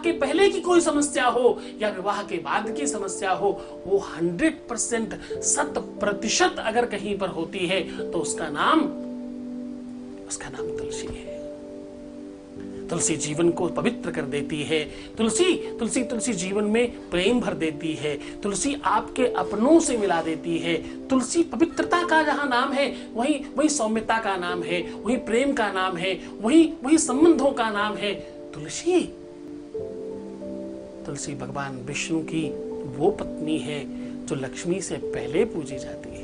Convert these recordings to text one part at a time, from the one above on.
के पहले की कोई समस्या हो या विवाह के बाद की समस्या हो, वो 100% 100% अगर कहीं पर होती है तो उसका नाम तुलसी है। तुलसी जीवन को पवित्र कर देती है। तुलसी जीवन में प्रेम भर देती है। तुलसी आपके अपनों से मिला देती है। तुलसी पवित्रता का जहां नाम है, वही सौम्यता का नाम है, वही प्रेम का नाम है, वही संबंधों का नाम है। तुलसी भगवान विष्णु की वो पत्नी है जो लक्ष्मी से पहले पूजी जाती है।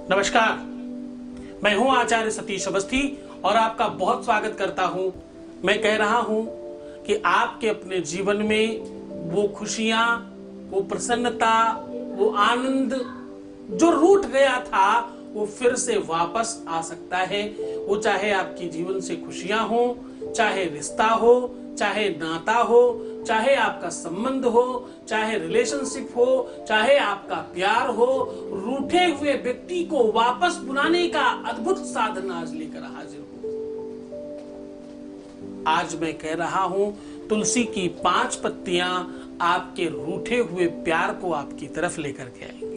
नमस्कार, मैं हूं आचार्य सतीश अवस्थी और आपका बहुत स्वागत करता हूं। मैं कह रहा हूं कि आपके अपने जीवन में वो खुशियां, वो प्रसन्नता, वो आनंद जो रूठ गया था वो फिर से वापस आ सकता है। वो चाहे आपकी जीवन से खुशियां हो, चाहे रिश्ता हो, चाहे नाता हो, चाहे आपका संबंध हो, चाहे रिलेशनशिप हो, चाहे आपका प्यार हो, रूठे हुए व्यक्ति को वापस बुलाने का अद्भुत साधन आज लेकर हाजिर हूं। आज मैं कह रहा हूं, तुलसी की 5 पत्तियां आपके रूठे हुए प्यार को आपकी तरफ लेकर के आएंगे।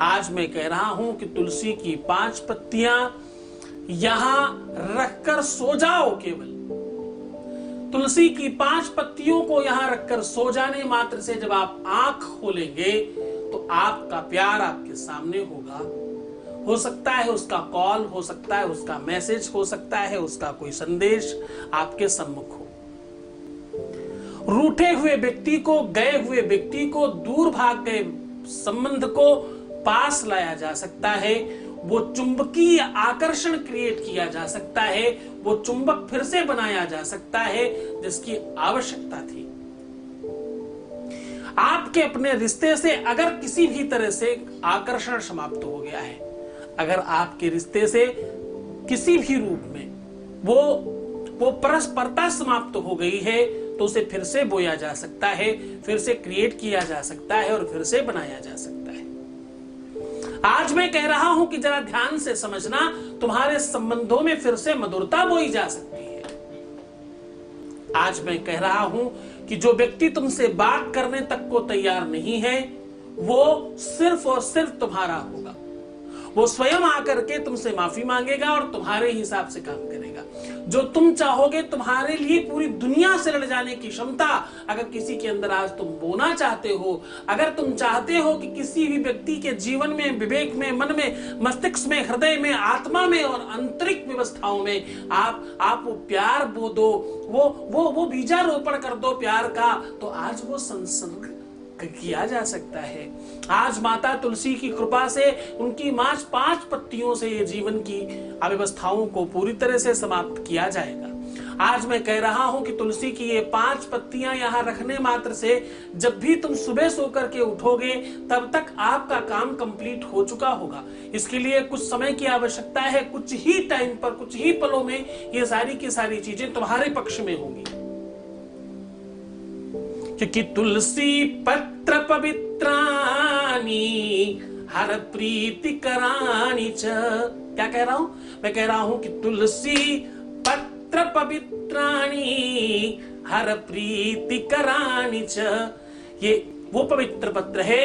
आज मैं कह रहा हूं कि तुलसी की 5 पत्तियां यहां रखकर सो जाओ। केवल तुलसी की 5 पत्तियों को यहां रखकर सो जाने मात्र से जब आप आंख खोलेंगे तो आपका प्यार आपके सामने होगा। हो सकता है उसका कॉल, हो सकता है उसका मैसेज, हो सकता है उसका कोई संदेश आपके सम्मुख हो। रूठे हुए व्यक्ति को, गए हुए व्यक्ति को, दूर भाग गए संबंध को पास लाया जा सकता है। वो चुंबकीय आकर्षण क्रिएट किया जा सकता है। वो चुंबक फिर से बनाया जा सकता है जिसकी आवश्यकता थी। आपके अपने रिश्ते से अगर किसी भी तरह से आकर्षण समाप्त हो गया है, अगर आपके रिश्ते से किसी भी रूप में वो परस्परता समाप्त हो गई है तो उसे फिर से बोया जा सकता है, फिर से क्रिएट किया जा सकता है और फिर से बनाया जा सकता है। आज मैं कह रहा हूं कि जरा ध्यान से समझना, तुम्हारे संबंधों में फिर से मधुरता बोई जा सकती है। आज मैं कह रहा हूं कि जो व्यक्ति तुमसे बात करने तक को तैयार नहीं है, वो सिर्फ और सिर्फ तुम्हारा होगा। वो स्वयं आकर के तुमसे माफी मांगेगा और तुम्हारे हिसाब से काम करेगा। जो तुम चाहोगे, तुम्हारे लिए पूरी दुनिया से लड़ जाने की क्षमता अगर किसी के अंदर आज तुम बोना चाहते हो, अगर तुम चाहते हो कि किसी भी व्यक्ति के जीवन में, विवेक में, मन में, मस्तिष्क में, हृदय में, आत्मा में और आंतरिक व्यवस्थाओं में आप वो प्यार बो दो, वो बीजारोपण कर दो प्यार का, तो आज वो संसर्ग किया जा सकता है। आज माता तुलसी की कृपा से, उनकी 5 पत्तियों से ये जीवन की अव्यवस्थाओं को पूरी तरह से समाप्त किया जाएगा। आज मैं कह रहा हूं कि तुलसी की ये 5 पत्तियां यहां रखने मात्र से जब भी तुम सुबह सोकर के उठोगे तब तक आपका काम कंप्लीट हो चुका होगा। इसके लिए कुछ समय की आवश्यकता है। कुछ ही टाइम पर, कुछ ही पलों में ये सारी की सारी चीजें तुम्हारे पक्ष में होंगी। क्योंकि तुलसी पत्र पवित्रानी हर प्रीति करानी च। क्या कह रहा हूं? मैं कह रहा हूं कि तुलसी पत्र पवित्रानी हर प्रीति करानी च। ये वो पवित्र पत्र है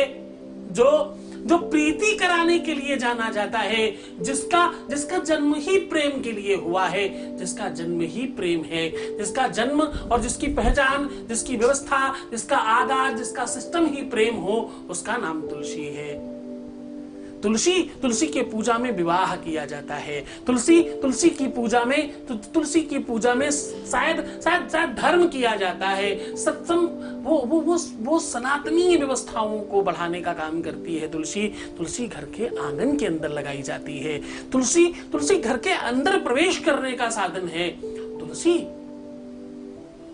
जो प्रीति कराने के लिए जाना जाता है, जिसका जन्म ही प्रेम के लिए हुआ है, जिसका जन्म ही प्रेम है, जिसका जन्म और जिसकी पहचान, जिसकी व्यवस्था, जिसका आगाज, जिसका सिस्टम ही प्रेम हो, उसका नाम तुलसी है। तुलसी के पूजा में विवाह किया जाता है। तुलसी की पूजा में शायद धर्म किया जाता है। सत्संग वो सनातनी व्यवस्थाओं को बढ़ाने का काम करती है। तुलसी घर के आंगन के अंदर लगाई जाती है। तुलसी घर के अंदर प्रवेश करने का साधन है।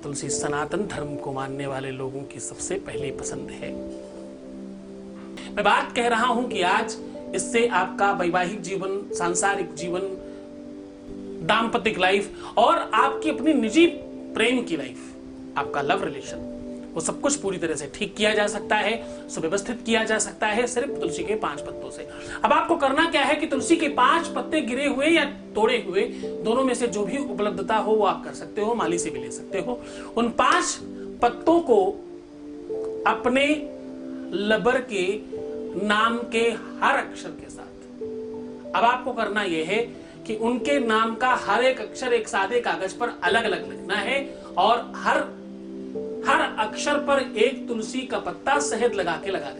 तुलसी सनातन धर्म को मानने वाले लोगों की सबसे पहली पसंद है। मैं बात कह रहा हूं कि आज इससे आपका वैवाहिक जीवन, सांसारिक जीवन, दाम्पतिक लाइफ और आपकी अपनी निजी प्रेम की लाइफ, आपका लव रिलेशन, वो सब कुछ पूरी तरह से ठीक किया जा सकता है, सुव्यवस्थित किया जा सकता है सिर्फ तुलसी के 5 पत्तों से। अब आपको करना क्या है कि तुलसी के 5 पत्ते गिरे हुए या तोड़े हुए, दोनों में से जो भी उपलब्धता हो वो आप कर सकते हो, माली से भी ले सकते हो। उन 5 पत्तों को अपने लबर के नाम के हर अक्षर के साथ, अब आपको करना यह है कि उनके नाम का हर एक अक्षर एक सादे कागज पर अलग अलग लिखना है और हर अक्षर पर एक तुलसी का पत्ता शहद लगा देना है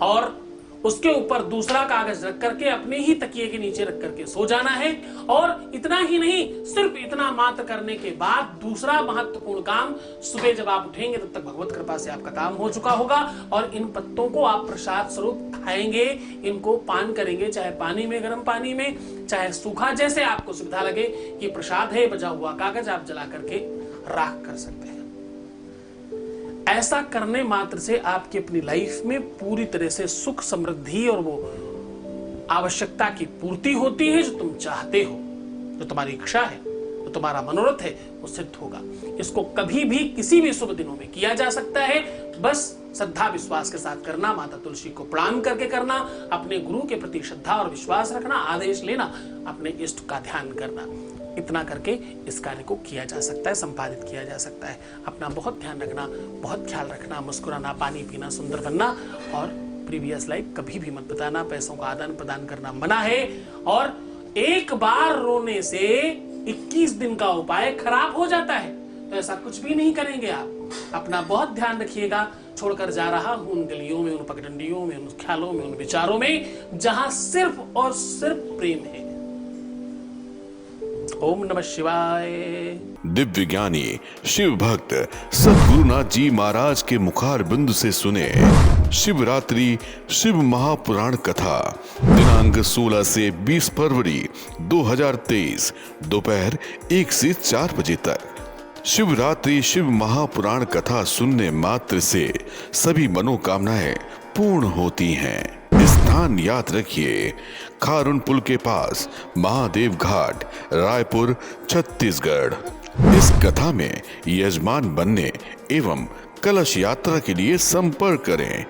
और उसके ऊपर दूसरा कागज रख करके अपने ही तकिए के नीचे रख करके सो जाना है। और इतना ही नहीं, सिर्फ इतना मात्र करने के बाद दूसरा महत्वपूर्ण काम, सुबह जब आप उठेंगे तब तक भगवत कृपा से आपका काम हो चुका होगा और इन पत्तों को आप प्रसाद स्वरूप खाएंगे, इनको पान करेंगे, चाहे पानी में, गर्म पानी में, चाहे सूखा, जैसे आपको सुविधा लगे। ये प्रसाद है, बचा हुआ कागज आप जला करके राख कर सकते हैं। ऐसा करने मात्र से आपकी अपनी लाइफ में पूरी तरह से सुख, समृद्धि और वो आवश्यकता की पूर्ति होती है जो तुम चाहते हो, जो तुम्हारी इच्छा है, जो तुम्हारा मनोरथ है, वो सिद्ध होगा। इसको कभी भी किसी भी शुभ दिनों में किया जा सकता है। बस श्रद्धा विश्वास के साथ करना, माता तुलसी को प्रणाम करके करना, अपने गुरु के प्रति श्रद्धा और विश्वास रखना, आदेश लेना, अपने इष्ट का ध्यान करना, इतना करके इस कार्य को किया जा सकता है, संपादित किया जा सकता है। अपना बहुत ध्यान रखना, बहुत ख्याल रखना, मुस्कुराना, पानी पीना, सुंदर बनना और प्रीवियस लाइफ कभी भी मत बताना। पैसों का आदान प्रदान करना मना है और एक बार रोने से 21 दिन का उपाय खराब हो जाता है, तो ऐसा कुछ भी नहीं करेंगे आप। अपना बहुत ध्यान रखिएगा। छोड़कर जा रहा हूं उन गलियों में, उन पगडंडियों में, उन ख्यालों में, उन विचारों में जहां सिर्फ और सिर्फ प्रेम है। ओम नमः शिवाय। दिव्य ज्ञानी शिव भक्त सद्गुरुनाथ जी महाराज के मुखार बिंदु से सुने शिवरात्रि शिव महापुराण कथा दिनांक 16 से 20 फरवरी 2023 दोपहर 1 से 4 बजे तक। शिवरात्रि शिव महापुराण कथा सुनने मात्र से सभी मनोकामनाएं पूर्ण होती हैं। स्थान याद रखिए, खारून पुल के पास, महादेव घाट, रायपुर, छत्तीसगढ़। इस कथा में यजमान बनने एवं कलश यात्रा के लिए संपर्क करें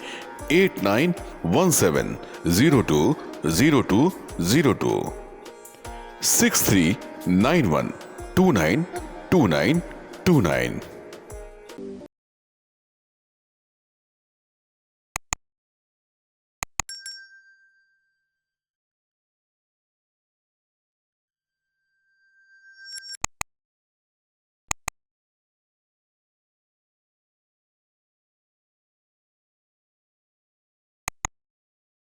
8917020202 6391292929।